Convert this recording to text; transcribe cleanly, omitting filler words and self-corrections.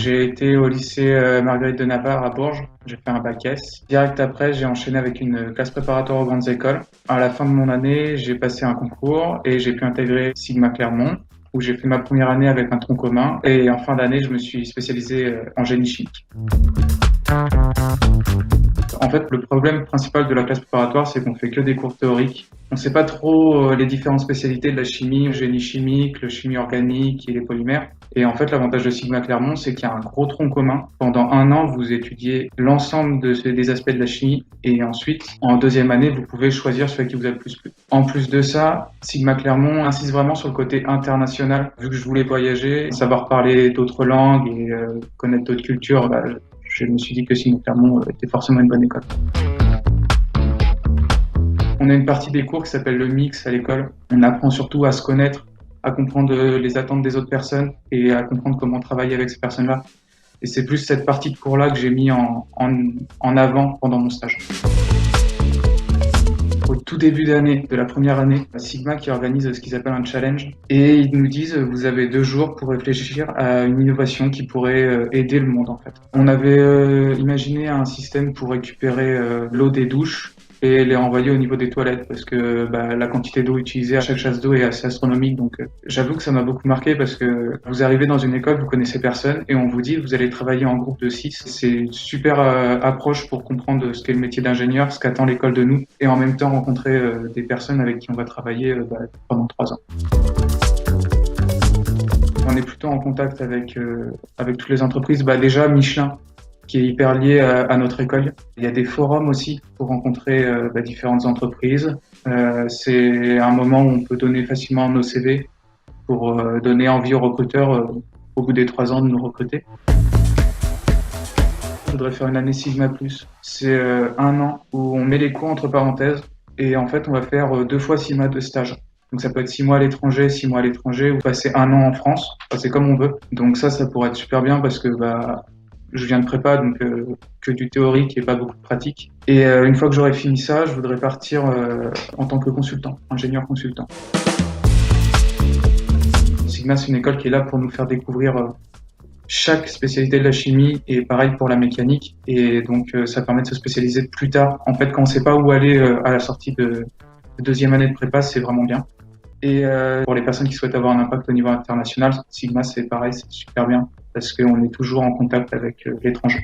J'ai été au lycée Marguerite de Navarre à Bourges. J'ai fait un bac S. Direct après, j'ai enchaîné avec une classe préparatoire aux grandes écoles. À la fin de mon année, j'ai passé un concours et j'ai pu intégrer Sigma Clermont, où j'ai fait ma première année avec un tronc commun. Et en fin d'année, je me suis spécialisé en génie chimique. En fait, le problème principal de la classe préparatoire, c'est qu'on fait que des cours théoriques. On ne sait pas trop les différentes spécialités de la chimie, le génie chimique, le chimie organique et les polymères. Et en fait, l'avantage de Sigma Clermont, c'est qu'il y a un gros tronc commun. Pendant un an, vous étudiez l'ensemble des aspects de la chimie. Et ensuite, en deuxième année, vous pouvez choisir celui qui vous a le plus plu. En plus de ça, Sigma Clermont insiste vraiment sur le côté international. Vu que je voulais voyager, savoir parler d'autres langues et connaître d'autres cultures, je me suis dit que Sigma Clermont était forcément une bonne école. On a une partie des cours qui s'appelle le mix à l'école. On apprend surtout à se connaître, à comprendre les attentes des autres personnes et à comprendre comment travailler avec ces personnes-là. Et c'est plus cette partie de cours-là que j'ai mis en avant pendant mon stage. Au tout début d'année, de la première année, Sigma qui organise ce qu'ils appellent un challenge. Et ils nous disent, vous avez 2 jours pour réfléchir à une innovation qui pourrait aider le monde en fait. On avait imaginé un système pour récupérer l'eau des douches et les renvoyer au niveau des toilettes parce que la quantité d'eau utilisée à chaque chasse d'eau est assez astronomique. Donc j'avoue que ça m'a beaucoup marqué parce que vous arrivez dans une école, vous connaissez personne et on vous dit vous allez travailler en groupe de 6. C'est une super approche pour comprendre ce qu'est le métier d'ingénieur, ce qu'attend l'école de nous et en même temps rencontrer des personnes avec qui on va travailler pendant 3 ans. On est plutôt en contact avec toutes les entreprises. Déjà Michelin, qui est hyper lié à notre école. Il y a des forums aussi pour rencontrer différentes entreprises. C'est un moment où on peut donner facilement nos CV pour donner envie aux recruteurs au bout des 3 ans de nous recruter. Je voudrais faire une année Sigma+. C'est un an où on met les cours entre parenthèses et en fait on va faire 2 fois 6 mois de stage. Donc ça peut être 6 mois à l'étranger, 6 mois à l'étranger ou passer un an en France. Enfin, c'est comme on veut. Donc ça pourrait être super bien parce que je viens de prépa, donc que du théorique et pas beaucoup de pratique. Et une fois que j'aurai fini ça, je voudrais partir en tant que consultant, ingénieur consultant. Sigma, c'est une école qui est là pour nous faire découvrir chaque spécialité de la chimie et pareil pour la mécanique. Et donc ça permet de se spécialiser plus tard. En fait, quand on ne sait pas où aller à la sortie de deuxième année de prépa, c'est vraiment bien. Et pour les personnes qui souhaitent avoir un impact au niveau international, Sigma, c'est pareil, c'est super bien parce qu'on est toujours en contact avec l'étranger.